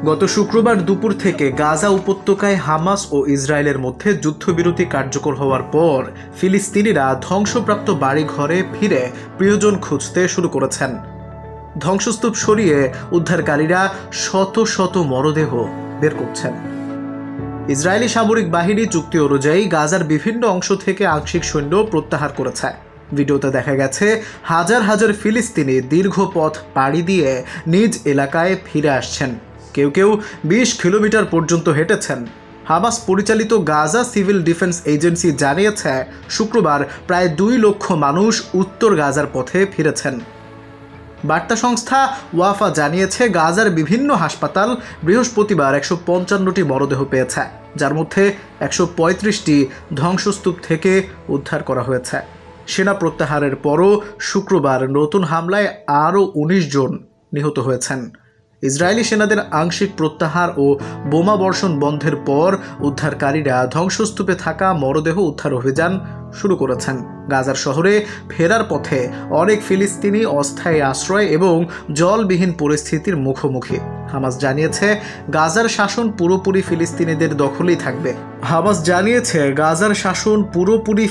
গত শুক্রবার দুপুর থেকে গাজা উপত্যকায় হামাস ও ইসরায়েলের মধ্যে যুদ্ধবিরতি কার্যকর হওয়ার পর ফিলিস্তিনিরা ধ্বংসপ্রাপ্ত বাড়িঘরে ফিরে প্রিয়জন খুঁজতে শুরু করেছেন। ধ্বংসস্তূপ সরিয়ে উদ্ধারকারীরা শত শত মরদেহ বের করছেন। ইসরায়েলি সামরিক বাহিনী চুক্তি অনুযায়ী গাজার বিভিন্ন অংশ থেকে আংশিক সৈন্য প্রত্যাহার করেছে। ভিডিওতে দেখা গেছে হাজার হাজার ফিলিস্তিনি দীর্ঘ পথ পাড়ি দিয়ে নিজ এলাকায় ফিরে আসছেন। কেউ কেউ 20 কিলোমিটার পর্যন্ত হেঁটেছেন। হামাস পরিচালিত গাজা সিভিল ডিফেন্স এজেন্সি জানিয়েছে শুক্রবার প্রায় 2 লক্ষ মানুষ উত্তর গাজার পথে ফিরেছেন। বার্তা সংস্থা ওয়াফা জানিয়েছে গাজার বিভিন্ন হাসপাতাল বৃহস্পতিবার 155টি মরদেহ পেয়েছে, যার মধ্যে 135টি ধ্বংসস্তূপ থেকে উদ্ধার করা হয়েছে। সেনা প্রত্যাহারের পরও শুক্রবার নতুন হামলায় আরও 19 জন নিহত হয়েছেন। ইসরায়েলি সেনাদের আংশিক প্রত্যাহার ও বোমা বর্ষণ বন্ধের পর উদ্ধারকারীরা ধ্বংসস্তূপে থাকা মরদেহ উদ্ধার অভিযান শুরু করেছেন। গাজার শহরে ফেরার পথে অনেক ফিলিস্তিনি অস্থায়ী আশ্রয় এবং জলবিহীন পরিস্থিতির মুখোমুখি। হামাস জানিয়েছে গাজার শাসন পুরোপুরি ফিলিস্তিনিদের দখলেই থাকবে।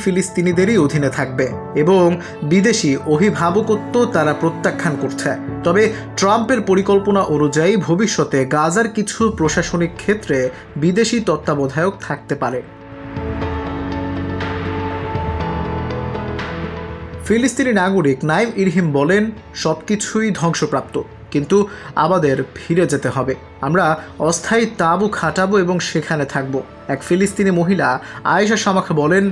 ফিলিস্তিনিদেরই অধীনে থাকবে এবং বিদেশি অভিভাবকত্ব তারা প্রত্যাখ্যান করছে। তবে ট্রাম্পের পরিকল্পনা অনুযায়ী ভবিষ্যতে গাজার কিছু প্রশাসনিক ক্ষেত্রে বিদেশি তত্ত্বাবধায়ক থাকতে পারে। ফিলিস্তিনি নাগরিক নাইম ইরহিম বলেন, সবকিছুই ধ্বংসপ্রাপ্ত, কিন্তু আমাদের ফিরে যেতে হবে। আমরা অস্থায়ী তাঁবু খাটাবো এবং সেখানে থাকব। এক ফিলিস্তিনি মহিলা আয়েশা শামাখ বলেন,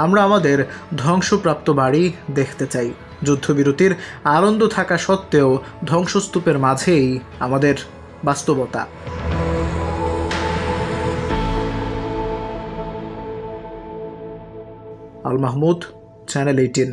আমরা আমাদের ধ্বংসপ্রাপ্ত বাড়ি দেখতে চাই। যুদ্ধবিরতির আনন্দ থাকা সত্ত্বেও ধ্বংসস্তূপের মাঝেই আমাদের বাস্তবতা। আল মাহমুদ, চ্যানেল 18।